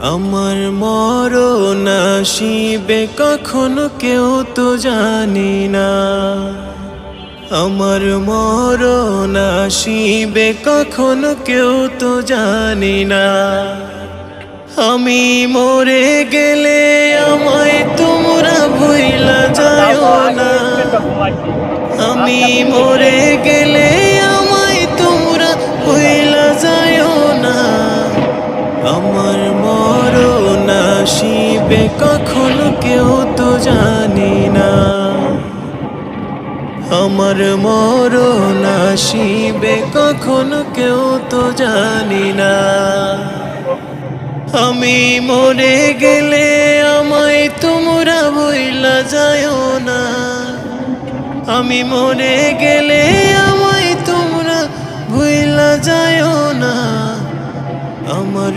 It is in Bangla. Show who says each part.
Speaker 1: আমার মরণ আসিবে কখনো কেউ তো জানি না। আমার মরণ আসিবে কখনো কেউ তো জানি না। আমি মরে গেলে আমায় তোমরা ভুইলা যাও না। আমি মরে গেলে আমায় তোমরা ভুইলা যাও না। আমার মরণ আসিবে কখনো কেউ তো জানি না। আমার মরণ আসিবে কখনো কেউ তো জানি না। আমি মরে গেলে আমায় তোমরা ভুইলা যাও না। আমি মরে গেলে আমায় তোমরা ভুইলা যাও না। আমার